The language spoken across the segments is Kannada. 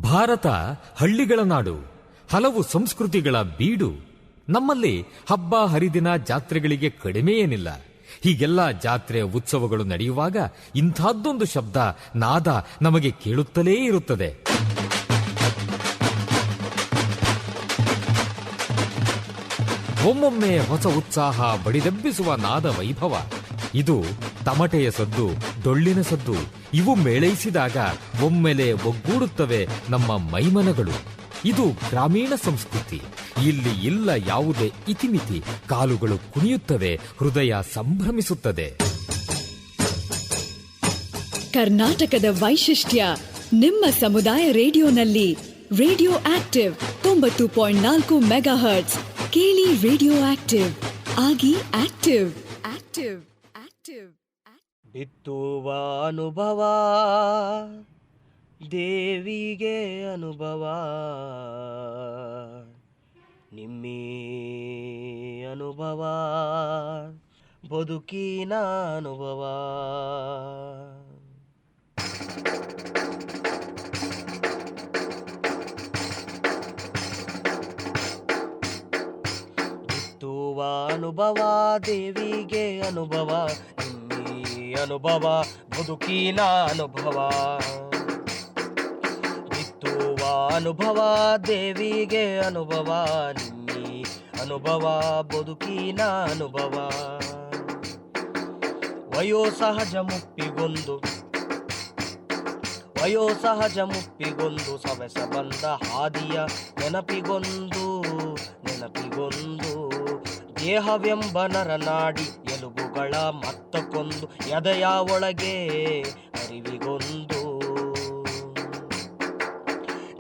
ಭಾರತ ಹಳ್ಳಿಗಳ ನಾಡು, ಹಲವು ಸಂಸ್ಕೃತಿಗಳ ಬೀಡು. ನಮ್ಮಲ್ಲಿ ಹಬ್ಬ ಹರಿದಿನ ಜಾತ್ರೆಗಳಿಗೆ ಕಡಿಮೆ ಏನಿಲ್ಲ. ಹೀಗೆಲ್ಲ ಜಾತ್ರೆ ಉತ್ಸವಗಳು ನಡೆಯುವಾಗ ಇಂಥದ್ದೊಂದು ಶಬ್ದ, ನಾದ ನಮಗೆ ಕೇಳುತ್ತಲೇ ಇರುತ್ತದೆ. ಒಮ್ಮೊಮ್ಮೆ ಹೊಸ ಉತ್ಸಾಹ ಬಡಿದೆಬ್ಬಿಸುವ ನಾದ ವೈಭವ. ಇದು ತಮಟೆಯ ಸದ್ದು, ಡೊಳ್ಳಿನ ಸದ್ದು. ಇವು ಮೇಳೈಸಿದಾಗ ಒಮ್ಮೆಲೆ ಒಗ್ಗೂಡುತ್ತವೆ ನಮ್ಮ ಮೈಮನಗಳು. ಇದು ಗ್ರಾಮೀಣ ಸಂಸ್ಕೃತಿ. ಇಲ್ಲಿ ಇಲ್ಲ ಯಾವುದೇ ಇತಿಮಿತಿ. ಕಾಲುಗಳು ಕುಣಿಯುತ್ತವೆ, ಹೃದಯ ಸಂಭ್ರಮಿಸುತ್ತದೆ. ಕರ್ನಾಟಕದ ವೈಶಿಷ್ಟ್ಯ ನಿಮ್ಮ ಸಮುದಾಯ ರೇಡಿಯೋನಲ್ಲಿ. Radio active 90.4 megahertz. ಕೇಳಿ ರೇಡಿಯೋ ಆಕ್ಟಿವ್, ಆಗಿ ಆಕ್ಟಿವ್. ಆಕ್ಟಿವ್ ಆಕ್ಟಿವ್ ಬಿತ್ತುವ ಅನುಭವ, ದೇವಿಗೆ ಅನುಭವ, ನಿಮ್ಮಿ ಅನುಭವ, ಬದುಕಿನ ಅನುಭವ. ಬಿತ್ತುವ ಅನುಭವ, ದೇವಿಗೆ ಅನುಭವ, ಅನುಭವ, ಬದುಕಿನ ಅನುಭವ. ಬಿತ್ತುವ ಅನುಭವ, ದೇವಿಗೆ ಅನುಭವ, ನಿಮ್ಮಿ ಅನುಭವ, ಬದುಕಿನ ಅನುಭವ. ವಯೋಸಹಜ ಮುಪ್ಪಿಗೊಂದು ಸವೆಸ ಬಂದ ಹಾದಿಯ ನೆನಪಿಗೊಂದು ದೇಹವೆಂಬ ನರನಾಡಿ ಎಲುಬುಗಳ ಮತ್ತಕ್ಕೊಂದು ಎದೆಯ ಒಳಗೆ ಅರಿವಿಗೊಂದು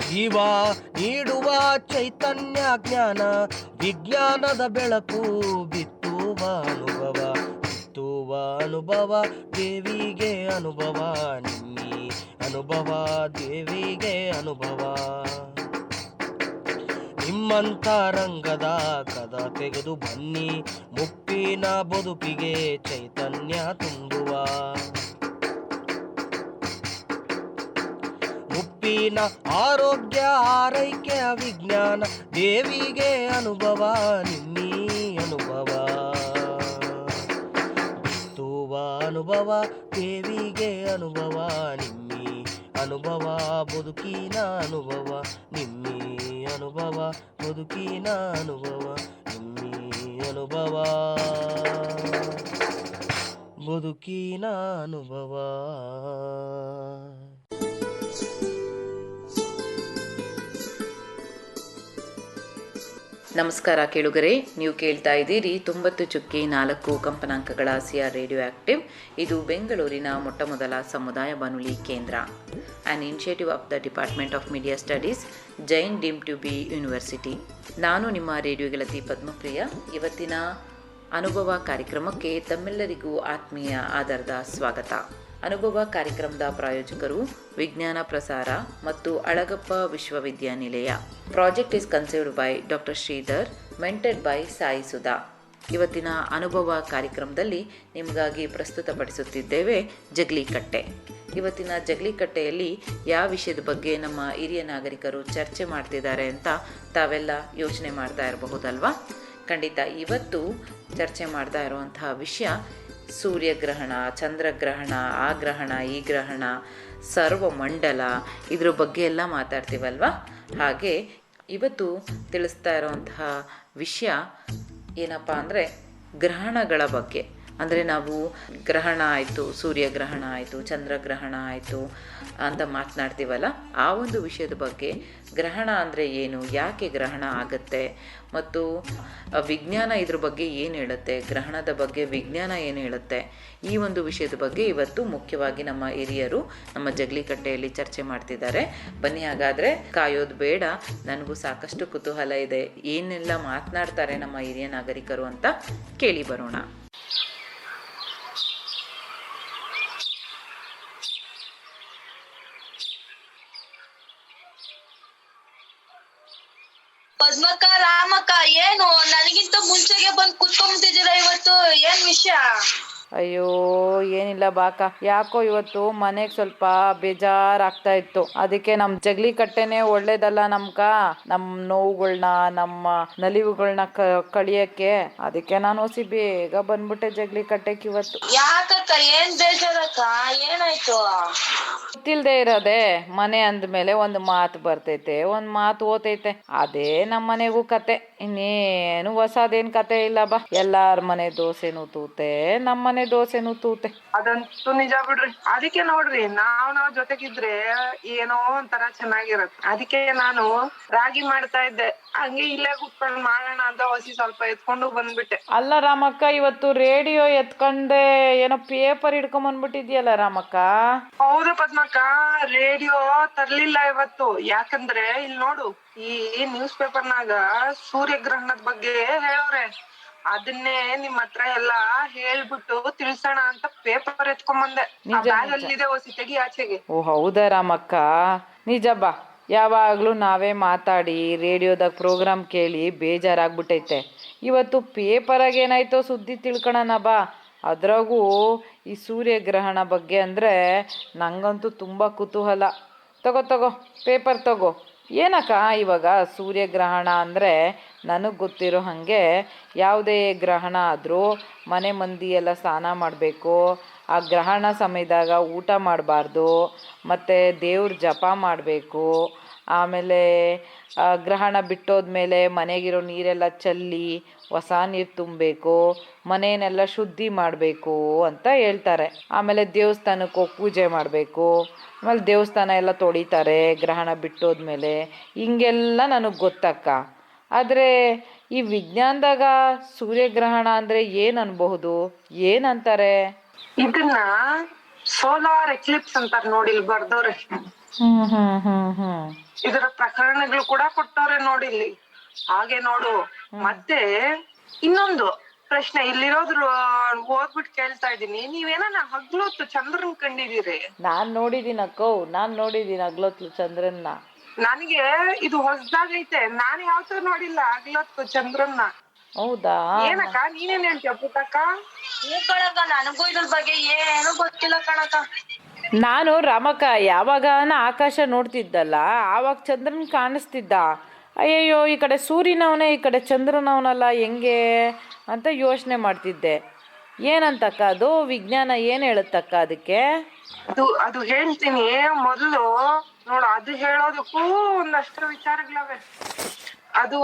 ಜೀವ ನೀಡುವ ಚೈತನ್ಯ ಜ್ಞಾನ ವಿಜ್ಞಾನದ ಬೆಳಕು. ಬಿತ್ತುವ ಅನುಭವ, ದೇವಿಗೆ ಅನುಭವ, ನಿಮ್ಮಿ ಅನುಭವ, ದೇವಿಗೆ ಅನುಭವ. ನಿಮ್ಮಂತ ರಂಗದ ಕದ ತೆಗೆದು ಬನ್ನಿ, ಮುಪ್ಪಿನ ಬದುಕಿಗೆ ಚೈತನ್ಯ ತುಂಬುವ. ಮುಪ್ಪಿನ ಆರೋಗ್ಯ ಆರೈಕೆಯ ವಿಜ್ಞಾನ, ದೇವಿಗೆ ಅನುಭವ, ನಿಮ್ಮಿ ಅನುಭವ. ಬಿತ್ತುವ ಅನುಭವ, ದೇವಿಗೆ ಅನುಭವ, ನಿಮ್ಮಿ ಅನುಭವ, ಬದುಕಿನ ಅನುಭವ, ನಿಮ್ಮಿ ಅನುಭವ, ಬದುಕಿನ ಅನುಭವ, ನಿಮ್ಮಿ ಅನುಭವ, ಬದುಕಿನ ಅನುಭವ. ನಮಸ್ಕಾರ ಕೇಳುಗರೆ, ನೀವು ಕೇಳ್ತಾ ಇದ್ದೀರಿ 90.4 ಕಂಪನಾಂಕಗಳ CR ರೇಡಿಯೋ ಆಕ್ಟಿವ್. ಇದು ಬೆಂಗಳೂರಿನ ಮೊಟ್ಟಮೊದಲ ಸಮುದಾಯ ಬಾನುಲಿ ಕೇಂದ್ರ. An initiative of the department of media studies, Jain deemed to be university. ನಾನು ನಿಮ್ಮ ರೇಡಿಯೋ ಗೆಳತಿ ಪದ್ಮಪ್ರಿಯ. ಇವತ್ತಿನ ಅನುಭವ ಕಾರ್ಯಕ್ರಮಕ್ಕೆ ತಮ್ಮೆಲ್ಲರಿಗೂ ಆತ್ಮೀಯ ಆಧಾರದ ಸ್ವಾಗತ. ಅನುಭವ ಕಾರ್ಯಕ್ರಮದ ಪ್ರಾಯೋಜಕರು ವಿಜ್ಞಾನ ಪ್ರಸಾರ ಮತ್ತು ಅಳಗಪ್ಪ ವಿಶ್ವವಿದ್ಯಾನಿಲಯ. Project is conceived by doctor Shridhar, mentored by Sai Sudha. ಇವತ್ತಿನ ಅನುಭವ ಕಾರ್ಯಕ್ರಮದಲ್ಲಿ ನಿಮಗಾಗಿ ಪ್ರಸ್ತುತಪಡಿಸುತ್ತಿದ್ದೇವೆ ಜಗ್ಲಿಕಟ್ಟೆ. ಇವತ್ತಿನ ಜಗ್ಲಿಕಟ್ಟೆಯಲ್ಲಿ ಯಾವ ವಿಷಯದ ಬಗ್ಗೆ ನಮ್ಮ ಹಿರಿಯ ನಾಗರಿಕರು ಚರ್ಚೆ ಮಾಡ್ತಿದ್ದಾರೆ ಅಂತ ತಾವೆಲ್ಲ ಯೋಚನೆ ಮಾಡ್ತಾ ಇರಬಹುದಲ್ವಾ? ಖಂಡಿತ. ಇವತ್ತು ಚರ್ಚೆ ಮಾಡ್ತಾ ಇರುವಂತಹ ವಿಷಯ ಸೂರ್ಯಗ್ರಹಣ, ಚಂದ್ರಗ್ರಹಣ, ಆ ಗ್ರಹಣ, ಈ ಗ್ರಹಣ, ಸರ್ವಮಂಡಲ, ಇದ್ರ ಬಗ್ಗೆ ಎಲ್ಲ ಮಾತಾಡ್ತೀವಲ್ವ. ಹಾಗೆ ಇವತ್ತು ತಿಳಿಸ್ತಾ ಇರೋವಂತಹ ವಿಷಯ ಏನಪ್ಪ ಅಂದರೆ ಗ್ರಹಣಗಳ ಬಗ್ಗೆ. ಅಂದರೆ ನಾವು ಗ್ರಹಣ ಆಯಿತು, ಸೂರ್ಯಗ್ರಹಣ ಆಯಿತು, ಚಂದ್ರಗ್ರಹಣ ಆಯಿತು ಅಂತ ಮಾತನಾಡ್ತೀವಲ್ಲ, ಆ ಒಂದು ವಿಷಯದ ಬಗ್ಗೆ. ಗ್ರಹಣ ಅಂದರೆ ಏನು, ಯಾಕೆ ಗ್ರಹಣ ಆಗುತ್ತೆ, ಮತ್ತು ವಿಜ್ಞಾನ ಇದ್ರ ಬಗ್ಗೆ ಏನು ಹೇಳುತ್ತೆ, ಗ್ರಹಣದ ಬಗ್ಗೆ ವಿಜ್ಞಾನ ಏನು ಹೇಳುತ್ತೆ, ಈ ಒಂದು ವಿಷಯದ ಬಗ್ಗೆ ಇವತ್ತು ಮುಖ್ಯವಾಗಿ ನಮ್ಮ ಹಿರಿಯರು ನಮ್ಮ ಜಗ್ಲಿಕಟ್ಟೆಯಲ್ಲಿ ಚರ್ಚೆ ಮಾಡ್ತಿದ್ದಾರೆ. ಬನ್ನಿ, ಹಾಗಾದರೆ ಕಾಯೋದು ಬೇಡ, ನನಗೂ ಸಾಕಷ್ಟು ಕುತೂಹಲ ಇದೆ. ಏನೆಲ್ಲ ಮಾತನಾಡ್ತಾರೆ ನಮ್ಮ ಹಿರಿಯ ನಾಗರಿಕರು ಅಂತ ಕೇಳಿ ಬರೋಣ. ಪದ್ಮಕ್ಕ, ರಾಮಕ್ಕ, ಏನು ನನಗಿಂತ ಮುಂಚೆಗೆ ಬಂದು ಕುತ್ಕೊಂಡ್ಬಿಟ್ಟಿದ್ದೀರಾ ಇವತ್ತು? ಏನ್ ವಿಷಯ? ಅಯ್ಯೋ ಏನಿಲ್ಲ ಬಾಕ, ಯಾಕೋ ಇವತ್ತು ಮನೆಗೆ ಸ್ವಲ್ಪ ಬೇಜಾರಾಗ್ತಾ ಇತ್ತು. ಅದಕ್ಕೆ ನಮ್ ಜಗ್ಲಿ ಕಟ್ಟೆನೆ ಒಳ್ಳೇದಲ್ಲ ನಮ್ಕ, ನಮ್ ನೋವುಗಳನ್ನ ನಮ್ಮ ನಲಿವುಗಳನ್ನ ಕಳಿಯಕ್ಕೆ. ಅದಕ್ಕೆ ನಾನು ಹೊಸಿ ಬೇಗ ಬಂದ್ಬಿಟ್ಟೆ ಜಗ್ಲಿ ಕಟ್ಟೆಕ್ ಇವತ್ತು. ಯಾಕಕ್ಕ ಏನ್ ಬೇಜಾರಕ್ಕ? ಏನಾಯ್ತು? ಗೊತ್ತಿಲ್ದೆ ಇರೋದೆ, ಮನೆ ಅಂದ್ಮೇಲೆ ಒಂದು ಮಾತು ಬರ್ತೈತೆ, ಒಂದ್ ಮಾತು ಓತೈತೆ. ಅದೇ ನಮ್ಮ ಮನೆಗೂ ಕತೆ, ಇನ್ನೇನು ಹೊಸದೇನ್ ಕತೆ ಇಲ್ಲ ಬಾ. ಎಲ್ಲಾರ ಮನೆ ದೋಸೆನೂ ತೂತೆ, ನಮ್ಮನೆ ದೋಸೆನೂ ತೂತೆ. ಅದಂತೂ ನಿಜ ಬಿಡ್ರಿ. ಅದಕ್ಕೆ ನೋಡ್ರಿ, ನಾವ್ ಜೊತೆಗಿದ್ರೆ ಏನೋ ಒಂಥರ ಚೆನ್ನಾಗಿರತ್ತೆ. ಅದಕ್ಕೆ ನಾನು ರಾಗಿ ಮಾಡ್ತಾ ಇದ್ದೆ, ಹಂಗೆ ಇಲ್ಲೇ ಕೂತ್ಕೊಂಡ್ ಮಾಡೋಣ ಅಂತ ಹೊಸಿ ಸ್ವಲ್ಪ ಎತ್ಕೊಂಡು ಬಂದ್ಬಿಟ್ಟೆ. ಅಲ್ಲ ರಾಮಕ್ಕ, ಇವತ್ತು ರೇಡಿಯೋ ಎತ್ಕೊಂಡೆ ಏನೋ ಪೇಪರ್ ಹಿಡ್ಕೊಂಡ್ ಬಂದ್ಬಿಟ್ಟಿದ್ಯಲ್ಲ ರಾಮಕ್ಕ? ಹೌದು ಪದ್ಮಕ್ಕ, ರೇಡಿಯೋ ತರ್ಲಿಲ್ಲ ಇವತ್ತು. ಯಾಕಂದ್ರೆ ಇಲ್ಲಿ ನೋಡು, ಈ ನ್ಯೂಸ್ ಪೇಪರ್ನಾಗ ಸೂರ್ಯಗ್ರಹಣದ ಬಗ್ಗೆ ಹೇಳವ್ರೆ. ಅದನ್ನೇ ನಿಮ್ ಹತ್ರ ಎಲ್ಲಾ ಹೇಳ್ಬಿಟ್ಟು ತಿಳ್ಸೋಣ ಅಂತ ಪೇಪರ್ ಎತ್ಕೊಂಡ್ ಬಂದೆ. ಬ್ಯಾಗ್ ಅಲ್ಲಿದೆ, ಹೊಸಿ ತೆಗಿ ಆಚೆಗೆ. ಓ ಹೌದಾ ರಾಮಕ್ಕ, ನಿಜ ಬಾ. ಯಾವಾಗ್ಲೂ ನಾವೇ ಮಾತಾಡಿ ರೇಡಿಯೋದಾಗ ಪ್ರೋಗ್ರಾಮ್ ಕೇಳಿ ಬೇಜಾರಾಗ್ಬಿಟ್ಟೈತೆ. ಇವತ್ತು ಪೇಪರಾಗ ಏನಾಯ್ತೋ ಸುದ್ದಿ ತಿಳ್ಕೊಳಣ ಬಾ. ಅದ್ರಾಗೂ ಈ ಸೂರ್ಯಗ್ರಹಣ ಬಗ್ಗೆ ಅಂದರೆ ನಂಗಂತೂ ತುಂಬ ಕುತೂಹಲ. ತಗೋ ಪೇಪರ್ ತಗೋ. ಏನಕ್ಕ ಇವಾಗ ಸೂರ್ಯಗ್ರಹಣ ಅಂದರೆ ನನಗೆ ಗೊತ್ತಿರೋ ಹಾಗೆ ಯಾವುದೇ ಗ್ರಹಣ ಆದರೂ ಮನೆ ಮಂದಿ ಎಲ್ಲ ಸ್ನಾನ ಮಾಡಬೇಕು, ಆ ಗ್ರಹಣ ಸಮಯದಾಗ ಊಟ ಮಾಡಬಾರ್ದು, ಮತ್ತು ದೇವ್ರ ಜಪ ಮಾಡಬೇಕು. ಆಮೇಲೆ ಗ್ರಹಣ ಬಿಟ್ಟೋದ್ಮೇಲೆ ಮನೆಗಿರೋ ನೀರೆಲ್ಲ ಚೆಲ್ಲಿ ಹೊಸ ನೀರು ತುಂಬಬೇಕು, ಮನೆಯನ್ನೆಲ್ಲ ಶುದ್ಧಿ ಮಾಡಬೇಕು ಅಂತ ಹೇಳ್ತಾರೆ. ಆಮೇಲೆ ದೇವಸ್ಥಾನಕ್ಕೆ ಹೋಗಿ ಪೂಜೆ ಮಾಡಬೇಕು, ಆಮೇಲೆ ದೇವಸ್ಥಾನ ಎಲ್ಲ ತೊಳಿತಾರೆ ಗ್ರಹಣ ಬಿಟ್ಟೋದ್ಮೇಲೆ. ಹಿಂಗೆಲ್ಲ ನನಗೆ ಗೊತ್ತಕ್ಕ. ಆದರೆ ಈ ವಿಜ್ಞಾನದಾಗ ಸೂರ್ಯಗ್ರಹಣ ಅಂದರೆ ಏನು ಅನ್ಬಹುದು, ಏನಂತಾರೆ? ಇದನ್ನ ಸೋಲಾರ್ ಎಕ್ಲಿಪ್ಸ್ ಅಂತಾರ ನೋಡಿ, ಇಲ್ಲಿ ಬರ್ದವ್ರೆ. ಇದರ ಪ್ರಕರಣಗಳು ಕೂಡ ಕೊಟ್ಟವ್ರೆ ನೋಡಿ ಇಲ್ಲಿ. ಹಾಗೆ ನೋಡು. ಮತ್ತೆ ಇನ್ನೊಂದು ಪ್ರಶ್ನೆ ಇಲ್ಲಿರೋದ್ರು ಓದ್ಬಿಟ್ಟು ಕೇಳ್ತಾ ಇದೀನಿ, ನೀವೇನ ಹಗ್ಲೊತ್ತು ಚಂದ್ರನ್ ಕಂಡಿದೀರಿ? ನಾನ್ ನೋಡಿದೀನಿ ಅಕ್ಕೋ, ಹಗ್ಲೊತ್ತು ಚಂದ್ರನ್ನ. ನನಗೆ ಇದು ಹೊಸದಾಗೈತೆ, ನಾನು ಯಾವತ್ತೂ ನೋಡಿಲ್ಲ ಹಗ್ಲೊತ್ತು ಚಂದ್ರನ್ನ. ಹೌದಾ? ಏನಕ್ಕ ನೀನೇನ್ ಹೇಳ್ತೀಯ ಪುಟ್ಟಕ್ಕ? ಕಣಕ್ಕ, ನನಗೂ ಇದ್ರ ಬಗ್ಗೆ ಏನು ಗೊತ್ತಿಲ್ಲ ಕಣಕ್ಕ. ನಾನು ರಾಮಕ್ಕ ಯಾವಾಗ ಆಕಾಶ ನೋಡ್ತಿದ್ದಲ್ಲ, ಆವಾಗ ಚಂದ್ರನ್ ಕಾಣಿಸ್ತಿದ್ದ. ಅಯ್ಯಯ್ಯೋ, ಈ ಕಡೆ ಸೂರ್ಯನವನೇ ಈ ಕಡೆ ಚಂದ್ರನವನಲ್ಲ, ಹೆಂಗೆ ಅಂತ ಯೋಚನೆ ಮಾಡ್ತಿದ್ದೆ. ಏನಂತಕ್ಕ ಅದು ವಿಜ್ಞಾನ ಏನು ಹೇಳುತ್ತಕ್ಕ ಅದಕ್ಕೆ? ಅದು ಹೇಳ್ತೀನಿ ಮೊದಲು ನೋಡು. ಅದು ಹೇಳೋದಕ್ಕೂ ಒಂದಷ್ಟು ವಿಚಾರಗಳವೆ. ಅದು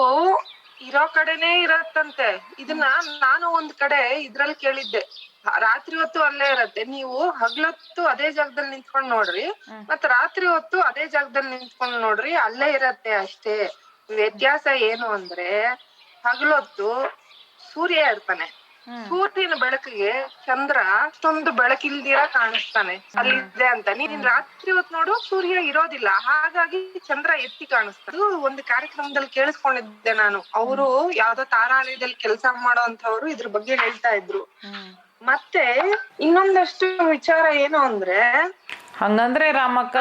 ಇರೋ ಕಡೆನೇ ಇರತ್ತಂತೆ. ಇದನ್ನ ನಾನು ಒಂದ್ ಕಡೆ ಇದ್ರಲ್ಲಿ ಕೇಳಿದ್ದೆ. ರಾತ್ರಿ ಹೊತ್ತು ಅಲ್ಲೇ ಇರತ್ತೆ, ನೀವು ಹಗ್ಲೊತ್ತು ಅದೇ ಜಾಗದಲ್ಲಿ ನಿಂತ್ಕೊಂಡ್ ನೋಡ್ರಿ, ಮತ್ ರಾತ್ರಿ ಹೊತ್ತು ಅದೇ ಜಾಗದಲ್ಲಿ ನಿಂತ್ಕೊಂಡ್ ನೋಡ್ರಿ, ಅಲ್ಲೇ ಇರತ್ತೆ ಅಷ್ಟೇ. ವ್ಯತ್ಯಾಸ ಏನು ಅಂದ್ರೆ, ಹಗಲೊತ್ತು ಸೂರ್ಯ ಇರ್ತಾನೆ, ಸೂರ್ಯನ ಬೆಳಕಿಗೆ ಚಂದ್ರ ಅಷ್ಟೊಂದು ಬೆಳಕಿಲ್ದಿರ ಕಾಣಿಸ್ತಾನೆ, ಅಲ್ಲಿದೆ ಅಂತ. ನೀನ್ ರಾತ್ರಿ ಹೊತ್ತು ನೋಡು, ಸೂರ್ಯ ಇರೋದಿಲ್ಲ, ಹಾಗಾಗಿ ಚಂದ್ರ ಎತ್ತಿ ಕಾಣಿಸ್ತಾನೆ. ಒಂದು ಕಾರ್ಯಕ್ರಮದಲ್ಲಿ ಕೇಳಿಸ್ಕೊಂಡಿದ್ದೆ ನಾನು. ಅವರು ಯಾವ್ದೋ ತಾರಾಲಯದಲ್ಲಿ ಕೆಲಸ ಮಾಡೋಂಥವ್ರು ಇದ್ರ ಬಗ್ಗೆ ಹೇಳ್ತಾ ಇದ್ರು. ಮತ್ತೆ ಇನ್ನೊಂದಷ್ಟು ವಿಚಾರ ಏನು ಅಂದ್ರೆ, ಹಂಗಂದ್ರೆ ರಾಮಕ್ಕ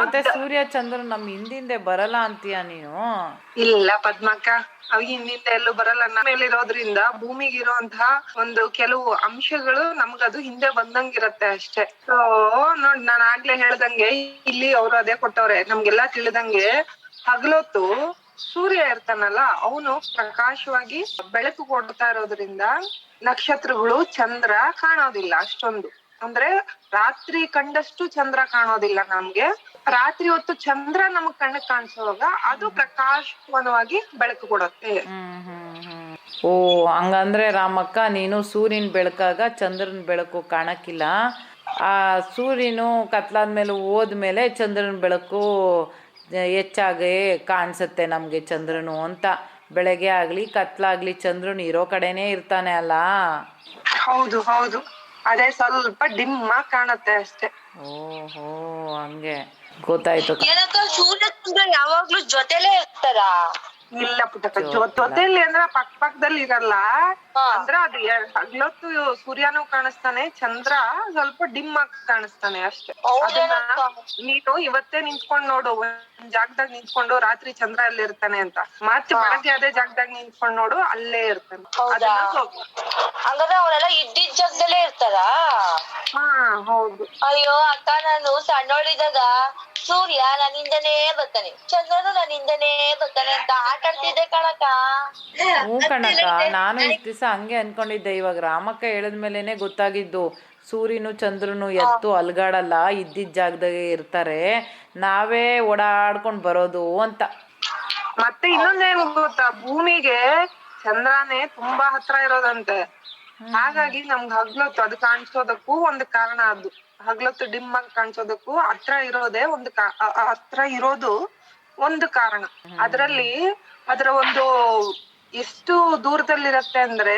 ಜೊತೆ ಸೂರ್ಯ ಚಂದ್ರ ನಮ್ ಹಿಂದಿಂದೆ ಬರಲ್ಲ ಅಂತೀಯ ನೀನು? ಇಲ್ಲ ಪದ್ಮಕ್ಕ, ಅವ್ ಹಿಂದಿಂದ ಎಲ್ಲೂ ಬರಲ್ಲ. ನಮ್ಮೇಲಿರೋದ್ರಿಂದ ಭೂಮಿಗಿರುವಂತಹ ಒಂದು ಕೆಲವು ಅಂಶಗಳು ನಮ್ಗದು ಹಿಂದೆ ಬಂದಂಗಿರತ್ತೆ ಅಷ್ಟೇ. ನೋಡ್, ನಾನ್ ಆಗ್ಲೇ ಹೇಳ್ದಂಗೆ ಇಲ್ಲಿ ಅವ್ರು ಅದೇ ಕೊಟ್ಟವ್ರೆ ನಮ್ಗೆಲ್ಲಾ ತಿಳಿದಂಗೆ. ಹಗಲೊತ್ತು ಸೂರ್ಯ ಇರ್ತಾನಲ್ಲ, ಅವನು ಪ್ರಕಾಶವಾಗಿ ಬೆಳಕು ಕೊಡ್ತಾ ಇರೋದ್ರಿಂದ ನಕ್ಷತ್ರಗಳು, ಚಂದ್ರ ಕಾಣೋದಿಲ್ಲ ಅಷ್ಟೊಂದು. ಅಂದ್ರೆ ರಾತ್ರಿ ಕಂಡಷ್ಟು ಚಂದ್ರ ಕಾಣೋದಿಲ್ಲ ನಮ್ಗೆ. ರಾತ್ರಿ ಹೊತ್ತು ಚಂದ್ರ ನಮಗ್ ಕಣ್ಣಿಗೆ ಕಾಣಿಸುವಾಗ ಅದು ಪ್ರಕಾಶಮಾನವಾಗಿ ಬೆಳಕು ಕೊಡುತ್ತೆ. ಓ ಹಂಗಂದ್ರೆ ರಾಮಕ್ಕ, ನೀನು ಸೂರ್ಯನ ಬೆಳಕಾಗ ಚಂದ್ರನ ಬೆಳಕು ಕಾಣಕ್ಕಿಲ್ಲ, ಆ ಸೂರ್ಯನು ಕತ್ಲಾದ್ಮೇಲೆ ಹೋದ್ಮೇಲೆ ಚಂದ್ರನ ಬೆಳಕು ಹೆಚ್ಚಾಗಿ ಕಾಣಿಸುತ್ತೆ ನಮಗೆ ಚಂದ್ರನು ಅಂತ. ಬೆಳಗ್ಗೆ ಆಗ್ಲಿ ಕತ್ಲಾಗ್ಲಿ ಚಂದ್ರನು ಇರೋ ಕಡೆನೇ ಇರ್ತಾನೆ ಅಲ್ಲ? ಹೌದು ಹೌದು, ಅದೇ ಸ್ವಲ್ಪ ಡಿಮ್ ಆಗಿ ಕಾಣತ್ತೆ ಅಷ್ಟೇ. ಓಹೋ, ಹಂಗೆ ಗೊತ್ತಾಯ್ತು. ಏನಕ್ಕ ಸೂರ್ಯ ಚಂದ್ರ ಯಾವಾಗ್ಲೂ ಜೊತೆಲೇ ಇರ್ತಾರ? ಇಲ್ಲ ಪುಟ್ಟಕ್ಕ, ಜೊತೆಲಿ ಅಂದ್ರೆ ಪಕ್ಕದಲ್ಲಿ ಇರಲ್ಲ. ಹಾ. ಅಂದ್ರೆ ಅದು ಹಗ್ಲೊತ್ತು ಸೂರ್ಯನೂ ಕಾಣಿಸ್ತಾನೆ, ಚಂದ್ರ ಸ್ವಲ್ಪ ಡಿಮ್ ಆಗಿ ಕಾಣಿಸ್ತಾನೆ ಅಷ್ಟೇ. ಅದನ್ನ ನೀನು ಇವತ್ತೇ ನಿಂತ್ಕೊಂಡ್ ನೋಡು, ಒಂದ್ ಜಾಗದಾಗ ನಿಂತ್ಕೊಂಡು ರಾತ್ರಿ ಚಂದ್ರ ಅಲ್ಲಿ ಇರ್ತಾನೆ ಅಂತ, ಮತ್ತೆ ಬೆಳಗ್ಗೆ ಅದೇ ಜಾಗದಾಗ ನಿಂತ್ಕೊಂಡ್ ನೋಡು, ಅಲ್ಲೇ ಇರ್ತಾನೆ. ಹೌದಾ? ಹಂಗಾದ್ರೆ ಅವರೆಲ್ಲ ಇದ್ದಿದ್ ಜಾಗದಲ್ಲೇ ಇರ್ತಾರಾ? ಹಾ ಹೌದು. ಅಯ್ಯೋ ಅಕ್ಕ, ನಾನು ಸಣ್ಣೋಳಿದಾಗ ಸೂರ್ಯ ನನ್ನಿಂದನೇ ಬರ್ತಾನೆ, ಚಂದ್ರನು ನನ್ನಿಂದನೇ ಬರ್ತಾನೆ ಅಂತ ಆಟ ಆಡ್ತಿದ್ದೆ ಕಣಕ್ಕ. ಹ್ಞೂ ಕಣಕ್ಕ, ನಾನು ಇಷ್ಟು ದಿವಸ ಹಂಗೆ ಅನ್ಕೊಂಡಿದ್ದೆ. ಇವಾಗ ರಾಮಕ್ಕ ಹೇಳಿದ್ಮೇಲೆನೆ ಗೊತ್ತಾಗಿದ್ದು, ಸೂರ್ಯನು ಚಂದ್ರನು ಎತ್ತು ಅಲ್ಗಾಡಲ್ಲ, ಇದ್ದಿದ್ದ ಜಾಗದಾಗೆ ಇರ್ತಾರೆ, ನಾವೇ ಓಡಾಡ್ಕೊಂಡು ಬರೋದು ಅಂತ. ಮತ್ತೆ ಇನ್ನೊಂದೇನು ಗೊತ್ತಾ, ಭೂಮಿಗೆ ಚಂದ್ರನೇ ತುಂಬಾ ಹತ್ರ ಇರೋದಂತೆ. ಹಾಗಾಗಿ ನಮ್ಗ್ ಹಗ್ಲೊತ್ತು ಅದು ಕಾಣಿಸೋದಕ್ಕೂ ಒಂದು ಕಾರಣ. ಅದು ಹಗ್ಲೊತ್ತು ಡಿಮ್ ಆಗಿ ಕಾಣಿಸೋದಕ್ಕೂ ಹತ್ರ ಇರೋದು ಒಂದು ಕಾರಣ. ಅದ್ರಲ್ಲಿ ಅದರ ಒಂದು ಎಷ್ಟು ದೂರದಲ್ಲಿರತ್ತೆ ಅಂದ್ರೆ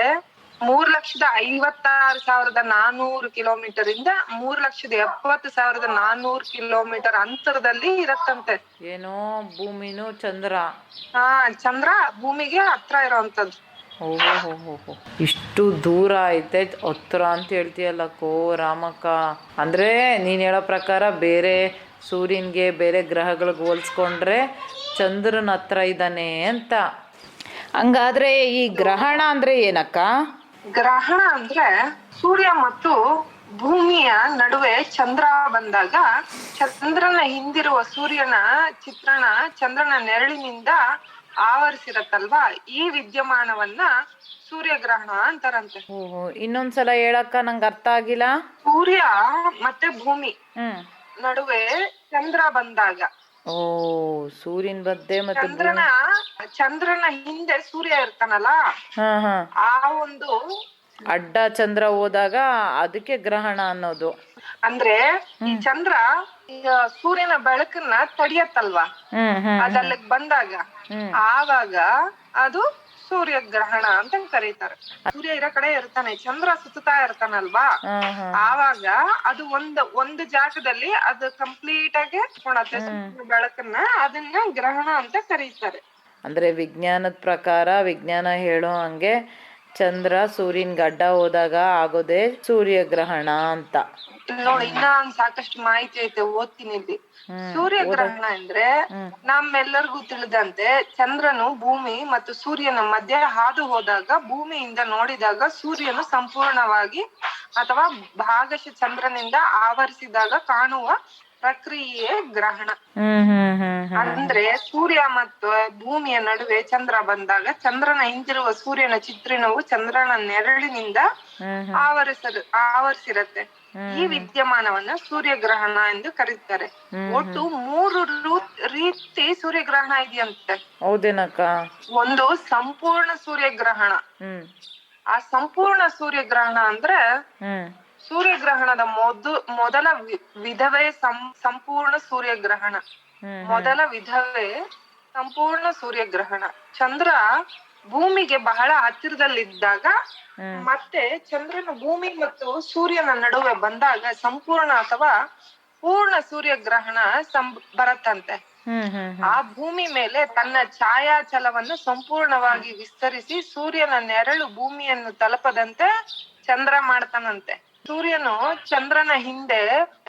3,56,400 ಕಿಲೋಮೀಟರ್ ಇಂದ 3,70,400 ಕಿಲೋಮೀಟರ್ ಅಂತರದಲ್ಲಿ ಇರತ್ತಂತೆ. ಏನೋ ಭೂಮಿನೂ ಚಂದ್ರ. ಹಾ, ಚಂದ್ರ ಭೂಮಿಗೆ ಹತ್ರ ಇರೋಂಥದ್ದು. ಓಹೋ, ಇಷ್ಟು ದೂರ ಐತೆ ಹತ್ರ ಅಂತ ಹೇಳ್ತೀಯಲ್ಲಕ್ಕೋ ರಾಮಕ್ಕ. ಅಂದ್ರೆ ನೀನ್ ಹೇಳೋ ಪ್ರಕಾರ ಬೇರೆ ಸೂರ್ಯನ್ಗೆ ಬೇರೆ ಗ್ರಹಗಳಿಗೆ ಹೋಲಿಸ್ಕೊಂಡ್ರೆ ಚಂದ್ರನ ಹತ್ರ ಇದ್ದಾನೆ ಅಂತ. ಹಂಗಾದ್ರೆ ಈ ಗ್ರಹಣ ಅಂದ್ರೆ ಏನಕ್ಕ? ಗ್ರಹಣ ಅಂದ್ರೆ ಸೂರ್ಯ ಮತ್ತು ಭೂಮಿಯ ನಡುವೆ ಚಂದ್ರ ಬಂದಾಗ ಚಂದ್ರನ ಹಿಂದಿರುವ ಸೂರ್ಯನ ಚಿತ್ರಣ ಚಂದ್ರನ ನೆರಳಿನಿಂದ ಆವರಿಸಿರತ್ತಲ್ವಾ, ಈ ವಿದ್ಯಮಾನವನ್ನ ಸೂರ್ಯಗ್ರಹಣ ಅಂತಾರಂತೆ. ಓಹೋ, ಇನ್ನೊಂದ್ಸಲ ಹೇಳಕ್ಕ, ನಂಗೆ ಅರ್ಥ ಆಗಿಲ್ಲ. ಸೂರ್ಯ ಮತ್ತೆ ಭೂಮಿ ನಡುವೆ ಚಂದ್ರ ಬಂದಾಗ, ಓ ಸೂರ್ಯನ್ ಬದ್ದೆ ಮತ್ತೆ ಚಂದ್ರನ ಹಿಂದೆ ಸೂರ್ಯ ಇರ್ತಾನಲ್ಲ, ಆ ಒಂದು ಅಡ್ಡ ಚಂದ್ರ ಹೋದಾಗ ಅದಕ್ಕೆ ಗ್ರಹಣ ಅನ್ನೋದು. ಅಂದ್ರೆ ಈ ಚಂದ್ರ ಸೂರ್ಯನ ಬೆಳಕನ್ನ ತಡಿಯತ್ತಲ್ವಾ, ಅದಲ್ಲಿಗ್ ಬಂದಾಗ ಆವಾಗ ಅದು ಸೂರ್ಯಗ್ರಹಣ ಅಂತ ಕರೀತಾರೆ. ಸೂರ್ಯ ಇರೋ ಕಡೆ ಇರ್ತಾನೆ, ಚಂದ್ರ ಸುತ್ತಾ ಇರ್ತಾನಲ್ವಾ, ಆವಾಗ ಅದು ಒಂದು ಜಾಗದಲ್ಲಿ ಅದು ಕಂಪ್ಲೀಟ್ ಆಗಿ ಬೆಳಕನ್ನ, ಅದನ್ನ ಗ್ರಹಣ ಅಂತ ಕರೀತಾರೆ. ಅಂದ್ರೆ ವಿಜ್ಞಾನದ ಪ್ರಕಾರ, ವಿಜ್ಞಾನ ಹೇಳೋ ಹಂಗೆ ಚಂದ್ರ ಸೂರ್ಯನ್ ಗಡ್ಡ ಹೋದಾಗ ಆಗೋದೇ ಸೂರ್ಯಗ್ರಹಣ ಅಂತ. ನೋಡಿ, ಇನ್ನ ಸಾಕಷ್ಟು ಮಾಹಿತಿ ಐತೆ, ಓದ್ತೀನಿ ಇಲ್ಲಿ. ಸೂರ್ಯಗ್ರಹಣ ಅಂದ್ರೆ ನಮ್ಮೆಲ್ಲರಿಗೂ ತಿಳಿದಂತೆ ಚಂದ್ರನು ಭೂಮಿ ಮತ್ತು ಸೂರ್ಯನ ಮಧ್ಯೆ ಹಾದು ಹೋದಾಗ, ಭೂಮಿಯಿಂದ ನೋಡಿದಾಗ ಸೂರ್ಯನು ಸಂಪೂರ್ಣವಾಗಿ ಅಥವಾ ಭಾಗಶಃ ಚಂದ್ರನಿಂದ ಆವರಿಸಿದಾಗ ಕಾಣುವ ಪ್ರಕ್ರಿಯೆ ಗ್ರಹಣ. ಅಂದ್ರೆ ಸೂರ್ಯ ಮತ್ತು ಭೂಮಿಯ ನಡುವೆ ಚಂದ್ರ ಬಂದಾಗ ಚಂದ್ರನ ಹಿಂದಿರುವ ಸೂರ್ಯನ ಚಿತ್ರಣವು ಚಂದ್ರನ ನೆರಳಿನಿಂದ ಆವರಿಸಿರತ್ತೆ. ಈ ವಿದ್ಯಮಾನವನ್ನ ಸೂರ್ಯಗ್ರಹಣ ಎಂದು ಕರೀತಾರೆ. ಒಟ್ಟು 3 ರೀತಿ ಸೂರ್ಯಗ್ರಹಣ ಇದೆಯಂತೆ. ಹೌದೇನಕ್ಕ? ಒಂದು ಸಂಪೂರ್ಣ ಸೂರ್ಯಗ್ರಹಣ. ಆ ಸಂಪೂರ್ಣ ಸೂರ್ಯಗ್ರಹಣ ಅಂದ್ರೆ ಸೂರ್ಯಗ್ರಹಣದ ಮೊದಲ ವಿಧವೇ ಸಂಪೂರ್ಣ ಸೂರ್ಯಗ್ರಹಣ. ಮೊದಲ ವಿಧವೇ ಸಂಪೂರ್ಣ ಸೂರ್ಯಗ್ರಹಣ. ಚಂದ್ರ ಭೂಮಿಗೆ ಬಹಳ ಹತ್ತಿರದಲ್ಲಿದ್ದಾಗ ಮತ್ತೆ ಚಂದ್ರನ ಭೂಮಿ ಮತ್ತು ಸೂರ್ಯನ ನಡುವೆ ಬಂದಾಗ ಸಂಪೂರ್ಣ ಅಥವಾ ಪೂರ್ಣ ಸೂರ್ಯಗ್ರಹಣ ಬರತ್ತಂತೆ. ಆ ಭೂಮಿ ಮೇಲೆ ತನ್ನ ಛಾಯಾಚಲವನ್ನು ಸಂಪೂರ್ಣವಾಗಿ ವಿಸ್ತರಿಸಿ ಸೂರ್ಯನ ನೆರಳು ಭೂಮಿಯನ್ನು ತಲುಪದಂತೆ ಚಂದ್ರ ಮಾಡ್ತಾನಂತೆ. ಸೂರ್ಯನು ಚಂದ್ರನ ಹಿಂದೆ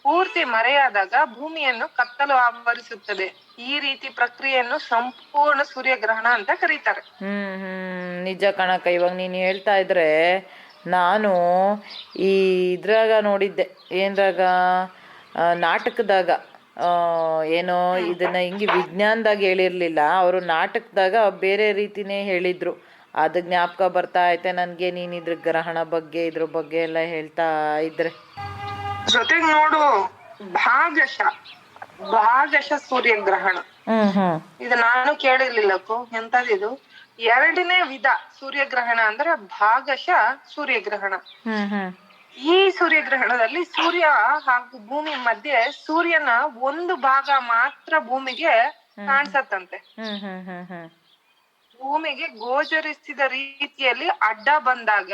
ಪೂರ್ತಿ ಮರೆಯಾದಾಗ ಭೂಮಿಯನ್ನು ಕತ್ತಲು ಆವರಿಸುತ್ತದೆ. ಈ ರೀತಿ ಪ್ರಕ್ರಿಯೆಯನ್ನು ಸಂಪೂರ್ಣ ಸೂರ್ಯಗ್ರಹಣ ಅಂತ ಕರೀತಾರೆ. ನಿಜ ಕಣಕ್ಕ. ಇವಾಗ ನೀನು ಹೇಳ್ತಾ ಇದ್ರೆ ನಾನು ಈ ಇದ್ರಾಗ ನೋಡಿದ್ದೆ, ಏನ್ರಾಗ ನಾಟಕದಾಗ, ಏನೋ ಇದನ್ನ ಹಿಂಗೆ ವಿಜ್ಞಾನದಾಗ ಹೇಳಿರ್ಲಿಲ್ಲ, ಅವರು ನಾಟಕದಾಗ ಬೇರೆ ರೀತಿನೇ ಹೇಳಿದ್ರು. ಅದು ಜ್ಞಾಪಕ ಬರ್ತಾ ಐತೆ ನನ್ಗೆ. ನೀನ್ ಇದ್ರ ಗ್ರಹಣ ಬಗ್ಗೆ ಇದ್ರ ಬಗ್ಗೆ ಎಲ್ಲ ಹೇಳ್ತಾ ಇದ್ರೆ ಜೊತೆಗ್ ನೋಡು, ಭಾಗಶಃ ಸೂರ್ಯಗ್ರಹಣ. ಇದು ನಾನು ಕೇಳಿರ್ಲಿಲ್ಲಕ್ಕೂ, ಎಂತದಿದು? 2ನೇ ವಿಧ ಸೂರ್ಯಗ್ರಹಣ ಅಂದ್ರೆ ಭಾಗಶಃ ಸೂರ್ಯಗ್ರಹಣ. ಈ ಸೂರ್ಯಗ್ರಹಣದಲ್ಲಿ ಸೂರ್ಯ ಹಾಗೂ ಭೂಮಿ ಮಧ್ಯೆ ಸೂರ್ಯನ ಒಂದು ಭಾಗ ಮಾತ್ರ ಭೂಮಿಗೆ ಕಾಣಿಸತ್ತಂತೆ. ಭೂಮಿಗೆ ಗೋಚರಿಸಿದ ರೀತಿಯಲ್ಲಿ ಅಡ್ಡ ಬಂದಾಗ,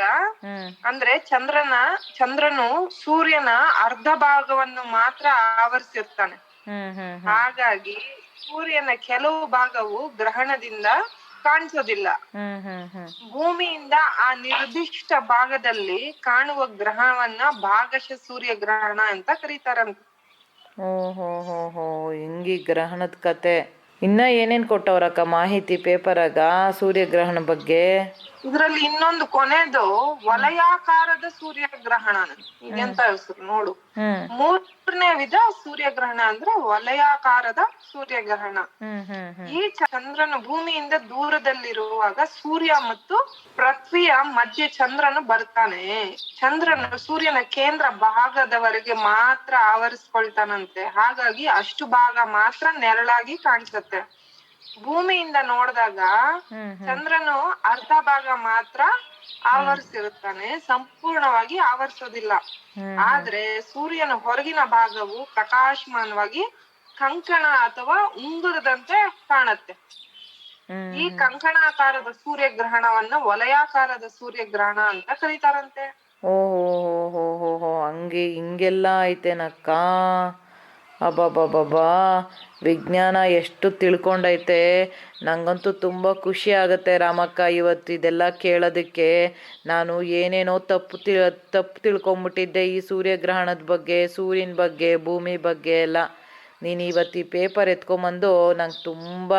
ಅಂದ್ರೆ ಚಂದ್ರನು ಸೂರ್ಯನ ಅರ್ಧ ಭಾಗವನ್ನು ಮಾತ್ರ ಆವರಿಸಿರ್ತಾನೆ. ಹಾಗಾಗಿ ಸೂರ್ಯನ ಕೆಲವು ಭಾಗವು ಗ್ರಹಣದಿಂದ ಕಾಣಿಸೋದಿಲ್ಲ. ಹ್ಮ್ ಹ್ಮ್ ಹ್ಮ್ ಭೂಮಿಯಿಂದ ಆ ನಿರ್ದಿಷ್ಟ ಭಾಗದಲ್ಲಿ ಕಾಣುವ ಗ್ರಹಣವನ್ನ ಭಾಗಶಃ ಸೂರ್ಯಗ್ರಹಣ ಅಂತ ಕರೀತಾರಂತೆ. ಹೋ ಹೋ ಹೋ ಹೋ ಹಿಂಗಿ ಗ್ರಹಣದ ಕತೆ. ಇನ್ನ ಏನೇನ್ ಕೊಟ್ಟವ್ರಕ್ಕ ಮಾಹಿತಿ ಪೇಪರಾಗ ಸೂರ್ಯಗ್ರಹಣ ಬಗ್ಗೆ? ಇದ್ರಲ್ಲಿ ಇನ್ನೊಂದು ಕೊನೆದು ವಲಯಾಕಾರದ ಸೂರ್ಯಗ್ರಹಣ. ಇದೆಂತ ಹೆಸರು ನೋಡು. ಹ್ಮ್ 3ನೇ ವಿಧ ಸೂರ್ಯಗ್ರಹಣ ಅಂದ್ರೆ ವಲಯಾಕಾರದ ಸೂರ್ಯಗ್ರಹಣ. ಹ್ಮ್ ಹ್ಮ್ ಹ್ಮ್ ಈ ಚಂದ್ರನು ಭೂಮಿಯಿಂದ ದೂರದಲ್ಲಿರುವಾಗ ಸೂರ್ಯ ಮತ್ತು ಪೃಥ್ವಿಯ ಮಧ್ಯೆ ಚಂದ್ರನು ಬರ್ತಾನೆ. ಚಂದ್ರನು ಸೂರ್ಯನ ಕೇಂದ್ರ ಭಾಗದವರೆಗೆ ಮಾತ್ರ ಆವರಿಸ್ಕೊಳ್ತಾನಂತೆ. ಹಾಗಾಗಿ ಅಷ್ಟು ಭಾಗ ಮಾತ್ರ ನೆರಳಾಗಿ ಕಾಣಿಸುತ್ತೆ. ಭೂಮಿಯಿಂದ ನೋಡಿದಾಗ ಚಂದ್ರನು ಅರ್ಧ ಭಾಗ ಮಾತ್ರ ಆವರಿಸಿರುತ್ತಾನೆ, ಸಂಪೂರ್ಣವಾಗಿ ಆವರಿಸೋದಿಲ್ಲ. ಆದ್ರೆ ಸೂರ್ಯನ ಹೊರಗಿನ ಭಾಗವು ಪ್ರಕಾಶಮಾನವಾಗಿ ಕಂಕಣ ಅಥವಾ ಉಂಗುರದಂತೆ ಕಾಣುತ್ತೆ. ಈ ಕಂಕಣಾಕಾರದ ಸೂರ್ಯಗ್ರಹಣವನ್ನ ವಲಯಾಕಾರದ ಸೂರ್ಯಗ್ರಹಣ ಅಂತ ಕರೀತಾರಂತೆ. ಓ ಹೋ ಹೋ ಹೋ ಹಂಗೆ ಹಿಂಗೆಲ್ಲ ಐತೇನಕ್ಕ? ಅಬ್ಬಬ್ಬಬ್ಬಾ, ವಿಜ್ಞಾನ ಎಷ್ಟು ತಿಳ್ಕೊಂಡೈತೆ. ನಂಗಂತೂ ತುಂಬ ಖುಷಿ ಆಗುತ್ತೆ ರಾಮಕ್ಕ ಇವತ್ತು ಇದೆಲ್ಲ ಕೇಳೋದಕ್ಕೆ. ನಾನು ಏನೇನೋ ತಪ್ಪು ತಿಳ್ಕೊಂಬಿಟ್ಟಿದ್ದೆ ಈ ಸೂರ್ಯಗ್ರಹಣದ ಬಗ್ಗೆ, ಸೂರ್ಯನ ಬಗ್ಗೆ, ಭೂಮಿ ಬಗ್ಗೆ ಎಲ್ಲ. ನೀನು ಇವತ್ತು ಈ ಪೇಪರ್ ಎತ್ಕೊಂಬಂದು ನಂಗೆ ತುಂಬ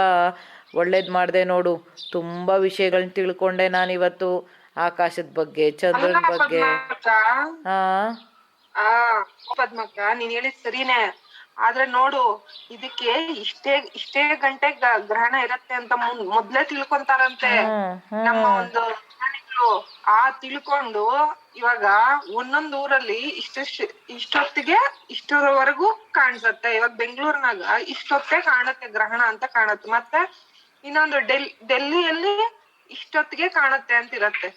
ಒಳ್ಳೇದು ಮಾಡಿದೆ ನೋಡು. ತುಂಬ ವಿಷಯಗಳನ್ನ ತಿಳ್ಕೊಂಡೆ ನಾನಿವತ್ತು, ಆಕಾಶದ ಬಗ್ಗೆ, ಚಂದ್ರನ ಬಗ್ಗೆ. ಪದ್ಮಕ್ಕ, ನೀನ್ ಹೇಳಿದ್ ಸರಿನೇ. ಆದ್ರೆ ನೋಡು, ಇದಕ್ಕೆ ಇಷ್ಟೇ ಗಂಟೆ ಗ್ರಹಣ ಇರತ್ತೆ ಅಂತ ಮೊದ್ಲೇ ತಿಳ್ಕೊಂತಾರಂತೆ ನಮ್ಮ ಒಂದು ಪ್ರಾಣಿಗಳು. ತಿಳ್ಕೊಂಡು ಇವಾಗ ಒಂದೊಂದ್ ಊರಲ್ಲಿ ಇಷ್ಟೊತ್ತಿಗೆ ಇಷ್ಟರವರೆಗೂ ಕಾಣಿಸತ್ತೆ. ಇವಾಗ ಬೆಂಗಳೂರಿನಾಗ ಇಷ್ಟೊತ್ತೇ ಕಾಣುತ್ತೆ ಗ್ರಹಣ ಅಂತ ಕಾಣುತ್ತೆ. ಮತ್ತೆ ಇನ್ನೊಂದು ಡೆಲ್ಲಿಯಲ್ಲಿ ಇಷ್ಟೊತ್ತಿಗೆ ಕಾಣುತ್ತೆ ಅಂತಿರತ್ತೆ.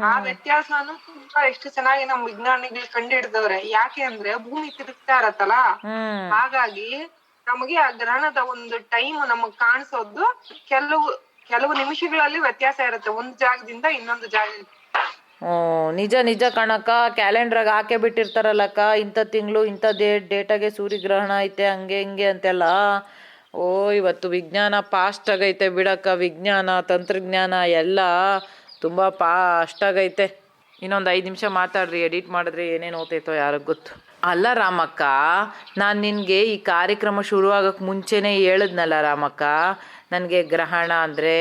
ಆ ವ್ಯತ್ಯಾಸನು ತುಂಬಾ ಎಷ್ಟು ಚೆನ್ನಾಗಿ ನಮ್ ವಿಜ್ಞಾನಿಗಳು ಕಂಡು ಹಿಡಿದವ್ರೆ. ಯಾಕೆ ಅಂದ್ರೆ ಭೂಮಿ ತಿರುಗ್ತಾ ಇರತ್ತಲ್ಲ, ಹಾಗಾಗಿ ನಮಗೆ ಆ ಗ್ರಹಣದ ಒಂದು ಟೈಮ್ ನಮಗ್ ಕಾಣಿಸೋದು ಕೆಲವು ನಿಮಿಷಗಳಲ್ಲಿ ವ್ಯತ್ಯಾಸ ಇರುತ್ತೆ ಒಂದ್ ಜಾಗದಿಂದ ಇನ್ನೊಂದು ಜಾಗದಿಂದ. ನಿಜ ಕಣಕ್ಕ. ಕ್ಯಾಲೆಂಡ್ರಾಗ ಹಾಕೇ ಬಿಟ್ಟಿರ್ತಾರಲ್ಲಕ್ಕ, ಇಂಥ ತಿಂಗಳು ಇಂಥ ಡೇಟಾಗೆ ಸೂರ್ಯಗ್ರಹಣ ಐತೆ ಹಂಗೆ ಹಿಂಗೆ ಅಂತೆಲ್ಲ. ಇವತ್ತು ವಿಜ್ಞಾನ ಫಾಸ್ಟ್ ಆಗೈತೆ ಬಿಡಕ್ಕ. ವಿಜ್ಞಾನ ತಂತ್ರಜ್ಞಾನ ಎಲ್ಲ ತುಂಬ ಫಾಸ್ಟ್ ಆಗೈತೆ. ಇನ್ನೊಂದು 5 ನಿಮಿಷ ಮಾತಾಡ್ರಿ, ಎಡಿಟ್ ಮಾಡಿದ್ರೆ ಏನೇನು ಓದ್ತೈತೋ ಯಾರಿಗೆ ಗೊತ್ತು. ಅಲ್ಲ ರಾಮಕ್ಕ, ನಾನು ನಿನಗೆ ಈ ಕಾರ್ಯಕ್ರಮ ಶುರುವಾಗಕ್ಕೆ ಮುಂಚೆನೇ ಹೇಳಿದ್ನಲ್ಲ ರಾಮಕ್ಕ, ನನಗೆ ಗ್ರಹಣ ಅಂದರೆ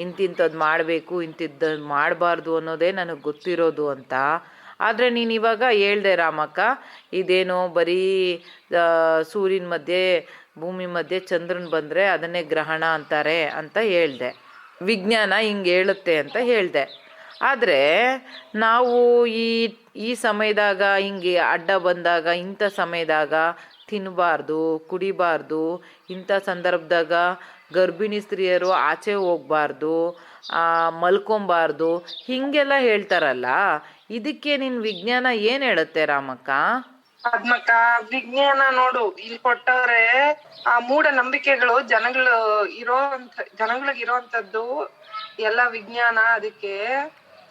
ಇಂತಿಂಥದ್ದು ಮಾಡಬೇಕು, ಇಂತಿಂಥದ್ದು ಮಾಡಬಾರ್ದು ಅನ್ನೋದೇ ನನಗೆ ಗೊತ್ತಿರೋದು ಅಂತ. ಆದರೆ ನೀನು ಇವಾಗ ಹೇಳ್ದೆ ರಾಮಕ್ಕ, ಇದೇನೋ ಬರೀ ಸೂರ್ಯನ ಮಧ್ಯೆ ಭೂಮಿ ಮಧ್ಯೆ ಚಂದ್ರನ ಬಂದರೆ ಅದನ್ನೇ ಗ್ರಹಣ ಅಂತಾರೆ ಅಂತ ಹೇಳಿದೆ. ವಿಜ್ಞಾನ ಹಿಂಗೆ ಹೇಳುತ್ತೆ ಅಂತ ಹೇಳಿದೆ. ಆದರೆ ನಾವು ಈ ಸಮಯದಾಗ ಹಿಂಗೆ ಅಡ್ಡ ಬಂದಾಗ, ಇಂಥ ಸಮಯದಾಗ ತಿನ್ನಬಾರ್ದು, ಕುಡಿಬಾರ್ದು, ಇಂಥ ಸಂದರ್ಭದಾಗ ಗರ್ಭಿಣಿ ಸ್ತ್ರೀಯರು ಆಚೆ ಹೋಗ್ಬಾರ್ದು, ಮಲ್ಕೊಬಾರ್ದು, ಹೀಗೆಲ್ಲ ಹೇಳ್ತಾರಲ್ಲ. ಇದಕ್ಕೆ ನಿನ್ನ ವಿಜ್ಞಾನ ಏನು ಹೇಳುತ್ತೆ ರಾಮಕ್ಕ? ಪದ್ಮಕ್ಕ, ವಿಜ್ಞಾನ ನೋಡು ಇಲ್ಲಿ ಕೊಟ್ಟವ್ರೆ. ಆ ಮೂಢ ನಂಬಿಕೆಗಳು ಜನಗಳಿಗೆ ಇರೋಂಥದ್ದು ಎಲ್ಲ ವಿಜ್ಞಾನ ಅದಕ್ಕೆ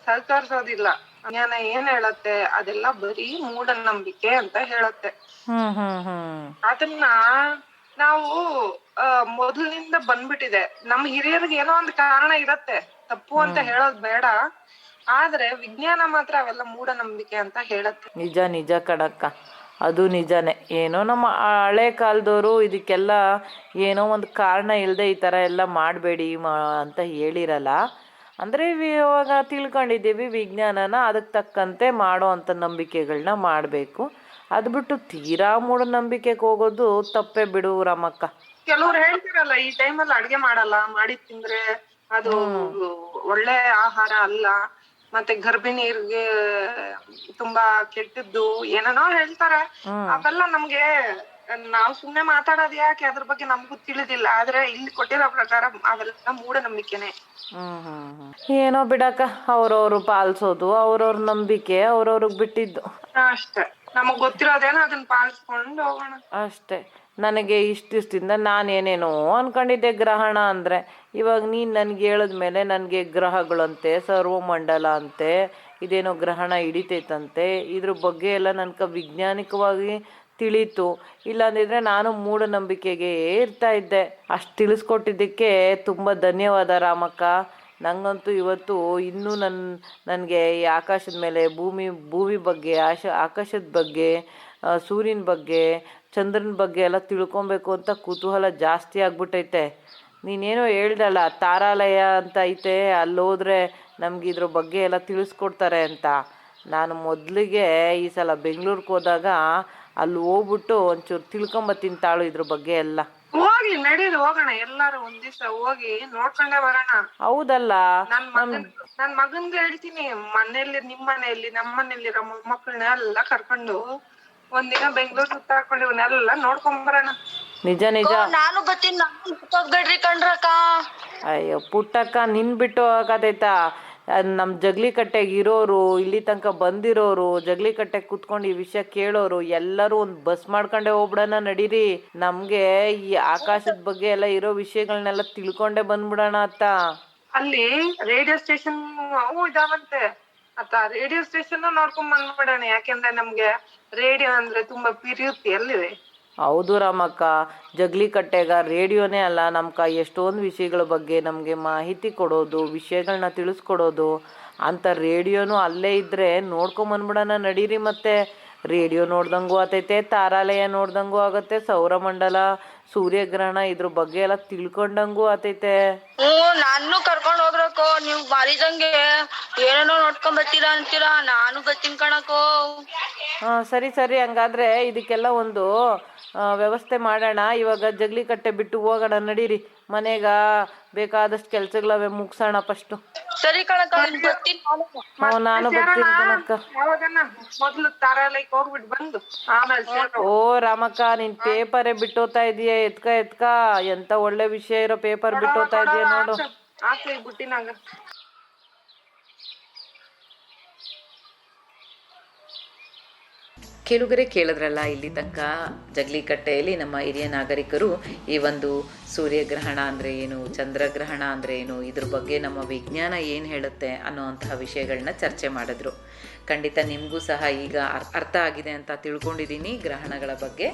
ಸಹಕರಿಸೋದಿಲ್ಲ. ವಿಜ್ಞಾನ ಏನ್ ಹೇಳತ್ತೆ, ಅದೆಲ್ಲ ಬರೀ ಮೂಢನಂಬಿಕೆ ಅಂತ ಹೇಳತ್ತೆ. ಅದನ್ನ ನಾವು ಮೊದಲಿನಿಂದ ಬಂದ್ಬಿಟ್ಟಿದೆ. ನಮ್ ಹಿರಿಯರಿಗೆ ಏನೋ ಒಂದು ಕಾರಣ ಇರತ್ತೆ, ತಪ್ಪು ಅಂತ ಹೇಳೋದ್ ಬೇಡ. ಆದ್ರೆ ವಿಜ್ಞಾನ ಮಾತ್ರ ಅವೆಲ್ಲ ಮೂಢನಂಬಿಕೆ ಅಂತ ಹೇಳತ್ತೆ. ನಿಜ ಕಣಕ್ಕ, ಅದು ನಿಜಾನೇ. ಏನೋ ನಮ್ಮ ಹಳೆ ಕಾಲದವರು ಇದಕ್ಕೆಲ್ಲ ಏನೋ ಒಂದು ಕಾರಣ ಇಲ್ಲದೆ ಈ ಥರ ಎಲ್ಲ ಮಾಡಬೇಡಿ ಅಂತ ಹೇಳಿರಲ್ಲ. ಅಂದರೆ ಇವಾಗ ತಿಳ್ಕೊಂಡಿದ್ದೀವಿ ವಿಜ್ಞಾನನ, ಅದಕ್ಕೆ ತಕ್ಕಂತೆ ಮಾಡೋ ಅಂಥ ನಂಬಿಕೆಗಳನ್ನ ಮಾಡಬೇಕು. ಅದು ಬಿಟ್ಟು ತೀರಾ ಮೂಢನಂಬಿಕೆಗೆ ಹೋಗೋದು ತಪ್ಪೇ ಬಿಡು ರಾಮಕ್ಕ. ಕೆಲವ್ರು ಹೇಳ್ತಿರಲ್ಲ, ಈ ಟೈಮಲ್ಲಿ ಅಡ್ಗೆ ಮಾಡಲ್ಲ, ಮಾಡಿ ತಿಂದ್ರೆ ಅದು ಒಳ್ಳೆ ಆಹಾರ ಅಲ್ಲ, ಮತ್ತೆ ಗರ್ಭಿಣಿಯರಿಗೆ ತುಂಬಾ ಕೆಟ್ಟದ್ದು ಏನೇನೋ ಹೇಳ್ತಾರೆ. ಅವೆಲ್ಲ ನಮ್ಗೆ, ನಾವ್ ಸುಮ್ನೆ ಮಾತಾಡೋದ್ ಯಾಕೆ, ಅದ್ರ ಬಗ್ಗೆ ನಮಗೂ ತಿಳಿದಿಲ್ಲ. ಆದ್ರೆ ಇಲ್ಲಿ ಕೊಟ್ಟಿರೋ ಪ್ರಕಾರ ಅವೆಲ್ಲ ಮೂಢನಂಬಿಕೆನೆ. ಏನೋ ಬಿಡಕ್ಕ, ಅವ್ರವ್ರು ಪಾಲಿಸೋದು ಅವ್ರವ್ರ ನಂಬಿಕೆ, ಅವ್ರವ್ರಿಗೆ ಬಿಟ್ಟಿದ್ದು ಅಷ್ಟೇ. ನಮಗ್ ಗೊತ್ತಿರೋದೇನೋ ಅದನ್ನ ಪಾಲಿಸ್ಕೊಂಡು ಹೋಗೋಣ ಅಷ್ಟೇ. ನನಗೆ ಇಷ್ಟಿಷ್ಟಿಂದ ನಾನೇನೇನೋ ಅನ್ಕೊಂಡಿದ್ದೆ ಗ್ರಹಣ ಅಂದರೆ. ಇವಾಗ ನೀನು ನನಗೆ ಹೇಳಿದ್ಮೇಲೆ ನನಗೆ ಗ್ರಹಗಳಂತೆ, ಸರ್ವಮಂಡಲ ಅಂತೆ, ಇದೇನೋ ಗ್ರಹಣ ಹಿಡಿತೈತಂತೆ, ಇದ್ರ ಬಗ್ಗೆ ಎಲ್ಲ ನನಗೆ ವೈಜ್ಞಾನಿಕವಾಗಿ ತಿಳಿತು. ಇಲ್ಲಾಂದಿದ್ರೆ ನಾನು ಮೂಢನಂಬಿಕೆಗೆ ಇರ್ತಾ ಇದ್ದೆ. ಅಷ್ಟು ತಿಳಿಸ್ಕೊಟ್ಟಿದ್ದಕ್ಕೆ ತುಂಬ ಧನ್ಯವಾದ ರಾಮಕ್ಕ. ನನಗಂತೂ ಇವತ್ತು ಇನ್ನೂ ನನಗೆ ಈ ಆಕಾಶದ ಮೇಲೆ ಭೂಮಿ ಬಗ್ಗೆ, ಆಕಾಶದ ಬಗ್ಗೆ, ಸೂರ್ಯನ ಬಗ್ಗೆ, ಚಂದ್ರನ ಬಗ್ಗೆ ಎಲ್ಲ ತಿಳ್ಕೊಬೇಕು ಅಂತ ಕುತೂಹಲ ಜಾಸ್ತಿ ಆಗ್ಬಿಟ್ಟೈತೆ. ನೀನೇನೋ ಹೇಳ್ದಲ್ಲ, ತಾರಾಲಯ ಅಂತ ಐತೆ, ಅಲ್ಲೋದ್ರೆ ನಮ್ಗೆ ಇದ್ರ ಬಗ್ಗೆ ಎಲ್ಲ ತಿಳಿಸ್ಕೊಡ್ತಾರೆ ಅಂತ. ನಾನು ಮೊದಲಿಗೆ ಈ ಸಲ ಬೆಂಗಳೂರಿಗೆ ಹೋದಾಗ ಅಲ್ಲಿ ಹೋಗ್ಬಿಟ್ಟು ಒಂಚೂರು ತಿಳ್ಕೊಂಬತ್ತೀನಿ ತಾಳು ಇದ್ರ ಬಗ್ಗೆ ಎಲ್ಲ. ಹೋಗ್ಲಿ ನಡೀರಿ, ಹೋಗೋಣ ಎಲ್ಲಾರು ಒಂದ್ ದಿವ್ಸ ಹೋಗಿ ನೋಡ್ಕೊಂಡೇ ಬರೋಣ. ಹೌದಲ್ಲ, ನನ್ ಮಗನ್ಗೆ ಹೇಳ್ತೀನಿ, ಮನೆಯಲ್ಲಿ ನಿಮ್ಮ ಮನೆಯಲ್ಲಿ ನಮ್ಮ ಮನೆಯಲ್ಲಿರೋ ಮಕ್ಕಳನ್ನ ಎಲ್ಲ ಕರ್ಕೊಂಡು ಒಂದಿನ ಬೆಂಗಳೂರು ಸುತ್ತಾಡ್ಕೊಂಡು ಇವನ್ನೆಲ್ಲ ನೋಡ್ಕೊಂಡ್ ಬರೋಣ. ನಿಜ ನಿಜ. ನಾನು ಬರ್ತೀನಿ, ನಾನು ಹೋಗ್ಬೇಡ್ರಿ ಕಣ್ರಕ್ಕ. ಅಯ್ಯೋ ಪುಟ್ಟಕ್ಕ, ನಿನ್ ಬಿಟ್ಟು ಹೋಗೋದೈತಾ? ನಮ್ಮ ಜಗ್ಲಿಕಟ್ಟೆಗೆ ಇರೋರು, ಇಲ್ಲಿ ತನಕ ಬಂದಿರೋರು, ಜಗ್ಲಿಕಟ್ಟೆಗೆ ಕುತ್ಕೊಂಡು ಈ ವಿಷಯ ಕೇಳೋರು ಎಲ್ಲರೂ ಒಂದು ಬಸ್ ಮಾಡ್ಕೊಂಡೆ ಹೋಗ್ಬಿಡೋಣ ನಡೀರಿ. ನಮ್ಗೆ ಈ ಆಕಾಶದ ಬಗ್ಗೆ ಎಲ್ಲ ಇರೋ ವಿಷಯಗಳನ್ನೆಲ್ಲ ತಿಳ್ಕೊಂಡೆ ಬಂದ್ಬಿಡೋಣ ಅತ್ತ. ಅಲ್ಲಿ ರೇಡಿಯೋ ಸ್ಟೇಷನ್ ಅವು ಇದಾವಂತೆ ಅತ್ತ, ರೇಡಿಯೋ ಸ್ಟೇಷನ್ ನೋಡ್ಕೊಂಡ್ ಬಂದ್ಬಿಡೋಣ. ಯಾಕೆಂದ್ರೆ ನಮ್ಗೆ ರೇಡಿಯೋ ಅಂದ್ರೆ ತುಂಬಾ ಪ್ರೀತಿ ಅಲ್ಲಿವೆ. ಹೌದು ರಾಮಕ್ಕ, ಜಗ್ಲಿಕಟ್ಟೆಗ ರೇಡಿಯೋನೇ ಅಲ್ಲ, ನಮ್ಗೆ ಎಷ್ಟೊಂದು ವಿಷಯಗಳ ಬಗ್ಗೆ ನಮಗೆ ಮಾಹಿತಿ ಕೊಡೋದು, ವಿಷಯಗಳನ್ನ ತಿಳಿಸ್ಕೊಡೋದು ಅಂತ ರೇಡಿಯೋನು ಅಲ್ಲೇ ಇದ್ದರೆ ನೋಡ್ಕೊಂಬಂದ್ಬಿಡೋಣ ನಡೀರಿ. ಮತ್ತೆ ರೇಡಿಯೋ ನೋಡ್ದಂಗೂ ಆತೈತೆ, ತಾರಾಲಯ ನೋಡ್ದಂಗೂ ಆಗತ್ತೆ, ಸೌರಮಂಡಲ, ಸೂರ್ಯಗ್ರಹಣ ಇದ್ರ ಬಗ್ಗೆ ಎಲ್ಲ ತಿಳ್ಕೊಂಡಂಗೂ ಆತೈತೆ. ನಾನು ಕರ್ಕೊಂಡ್ ಹೋಗ್ರಕ್ಕೋ, ನೀವ್ ಬಾರಿದಂಗೆ ಏನೇನೋ ನೋಡ್ಕೊಂಡ್ ಬರ್ತೀರಾ ಅಂತೀರಾ, ನಾನು ಬರ್ತೀನಿ ಕಣಕೋ. ಸರಿ ಸರಿ, ಹಂಗಾದ್ರೆ ಇದಕ್ಕೆಲ್ಲ ಒಂದು ವ್ಯವಸ್ಥೆ ಮಾಡೋಣ. ಇವಾಗ ಜಗ್ಲಿಕಟ್ಟೆ ಬಿಟ್ಟು ಹೋಗೋಣ ನಡೀರಿ. ಮನೆಗ ಬೇಕಾದಷ್ಟು ಕೆಲ್ಸಗಳವೆ, ಮುಗ್ಸೋಣ ಫಸ್ಟು. ಸರಿ ಕಣಕ್ಕ, ಬರ್ತೀನಿ. ನಾನು ಬರ್ತೀನಿ ಕಣಕ್ಕ. ಮೊದ್ಲು ತಾರಾಲಯಕ್ಕೆ ಹೋಗ್ಬಿಟ್ಟು ಬಂದು ಆಮೇಲೆ. ಓ ರಾಮಕ್ಕ, ನೀನ್ ಪೇಪರೇ ಬಿಟ್ಟೋತಾ ಇದೀಯ, ಎತ್ಕ ಎಂತ ಒಳ್ಳೆ ವಿಷಯ ಇರೋ ಪೇಪರ್ ಬಿಟ್ಟೋತಾ ಇದೀಯ ನೋಡು. ಆಸೆ ಬುಟ್ಟಿನಾಗ ಕೆಲುಗರೆ ಕೇಳಿದ್ರಲ್ಲ, ಇಲ್ಲಿ ತನಕ ಜಗ್ಲಿಕಟ್ಟೆಯಲ್ಲಿ ನಮ್ಮ ಹಿರಿಯ ನಾಗರಿಕರು ಈ ಒಂದು ಸೂರ್ಯಗ್ರಹಣ ಅಂದರೆ ಏನು, ಚಂದ್ರಗ್ರಹಣ ಅಂದರೆ ಏನು, ಇದ್ರ ಬಗ್ಗೆ ನಮ್ಮ ವಿಜ್ಞಾನ ಏನು ಹೇಳುತ್ತೆ ಅನ್ನೋವಂತಹ ವಿಷಯಗಳನ್ನ ಚರ್ಚೆ ಮಾಡಿದ್ರು. ಖಂಡಿತ ನಿಮಗೂ ಸಹ ಈಗ ಅರ್ಥ ಆಗಿದೆ ಅಂತ ತಿಳ್ಕೊಂಡಿದ್ದೀನಿ ಗ್ರಹಣಗಳ ಬಗ್ಗೆ.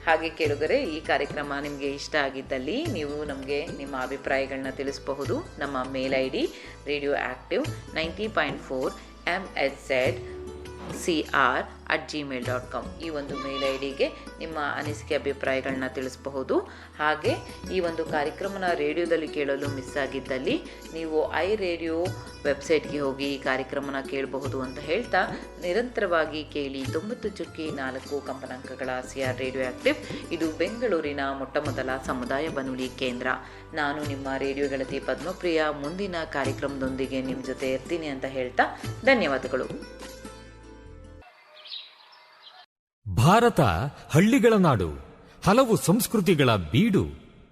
ಹಾಗೆ ಕೇಳುಗರೆ, ಈ ಕಾರ್ಯಕ್ರಮ ನಿಮಗೆ ಇಷ್ಟ ಆಗಿದ್ದಲ್ಲಿ ನೀವು ನಮಗೆ ನಿಮ್ಮ ಅಭಿಪ್ರಾಯಗಳನ್ನ ತಿಳಿಸಬಹುದು. ನಮ್ಮ ಮೇಲ್ ID radioactive 90.4 MHz@gmail.com ಈ ಒಂದು ಮೇಲ್ ಐಡಿಗೆ ನಿಮ್ಮ ಅನಿಸಿಕೆ ಅಭಿಪ್ರಾಯಗಳನ್ನ ತಿಳಿಸಬಹುದು. ಹಾಗೆ ಈ ಒಂದು ಕಾರ್ಯಕ್ರಮನ ರೇಡಿಯೋದಲ್ಲಿ ಕೇಳಲು ಮಿಸ್ ಆಗಿದ್ದಲ್ಲಿ ನೀವು iRadio ವೆಬ್ಸೈಟ್ಗೆ ಹೋಗಿ ಈ ಕಾರ್ಯಕ್ರಮನ ಕೇಳಬಹುದು ಅಂತ ಹೇಳ್ತಾ, ನಿರಂತರವಾಗಿ ಕೇಳಿ 90.4 ಕಂಪನಾಂಕಗಳ CR ರೇಡಿಯೋ ಆಕ್ಟಿವ್. ಇದು ಬೆಂಗಳೂರಿನ ಮೊಟ್ಟಮೊದಲ ಸಮುದಾಯ ಬಾನುಲಿ ಕೇಂದ್ರ. ನಾನು ನಿಮ್ಮ ರೇಡಿಯೋ ಗೆಳತಿ ಪದ್ಮಪ್ರಿಯ. ಮುಂದಿನ ಕಾರ್ಯಕ್ರಮದೊಂದಿಗೆ ನಿಮ್ಮ ಜೊತೆ ಇರ್ತೀನಿ ಅಂತ ಹೇಳ್ತಾ ಧನ್ಯವಾದಗಳು. ಭಾರತ ಹಳ್ಳಿಗಳ ನಾಡು, ಹಲವು ಸಂಸ್ಕೃತಿಗಳ ಬೀಡು.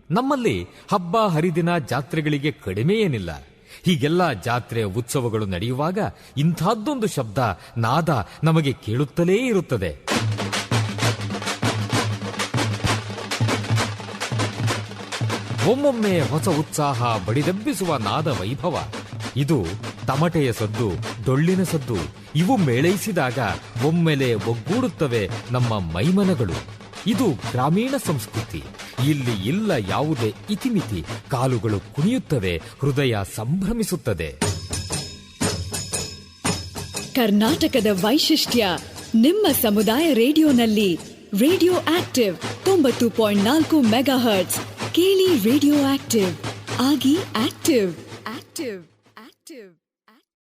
ನಮ್ಮಲ್ಲಿ ಹಬ್ಬ ಹರಿದಿನ ಜಾತ್ರೆಗಳಿಗೆ ಕಡಿಮೆ ಏನಿಲ್ಲ. ಹೀಗೆಲ್ಲ ಜಾತ್ರೆ ಉತ್ಸವಗಳು ನಡೆಯುವಾಗ ಇಂಥದ್ದೊಂದು ಶಬ್ದ, ನಾದ ನಮಗೆ ಕೇಳುತ್ತಲೇ ಇರುತ್ತದೆ. ಒಮ್ಮೊಮ್ಮೆ ಹೊಸ ಉತ್ಸಾಹ ಬಡಿದೆಬ್ಬಿಸುವ ನಾದ ವೈಭವ. ಇದು ತಮಟೆಯ ಸದ್ದು, ಡೊಳ್ಳಿನ ಸದ್ದು. ಇವು ಮೇಳೈಸಿದಾಗ ಒಮ್ಮೆಲೆ ಒಗ್ಗೂಡುತ್ತವೆ ನಮ್ಮ ಮೈಮನಗಳು. ಇದು ಗ್ರಾಮೀಣ ಸಂಸ್ಕೃತಿ. ಇಲ್ಲಿ ಇಲ್ಲ ಯಾವುದೇ ಇತಿಮಿತಿ. ಕಾಲುಗಳು ಕುಣಿಯುತ್ತವೆ, ಹೃದಯ ಸಂಭ್ರಮಿಸುತ್ತದೆ. ಕರ್ನಾಟಕದ ವೈಶಿಷ್ಟ್ಯ ನಿಮ್ಮ ಸಮುದಾಯ ರೇಡಿಯೋನಲ್ಲಿ. Radio active 90.4 megahertz. ಕೇಳಿ ರೇಡಿಯೋ ಆಕ್ಟಿವ್, ಆಗಿ ಆಕ್ಟಿವ್.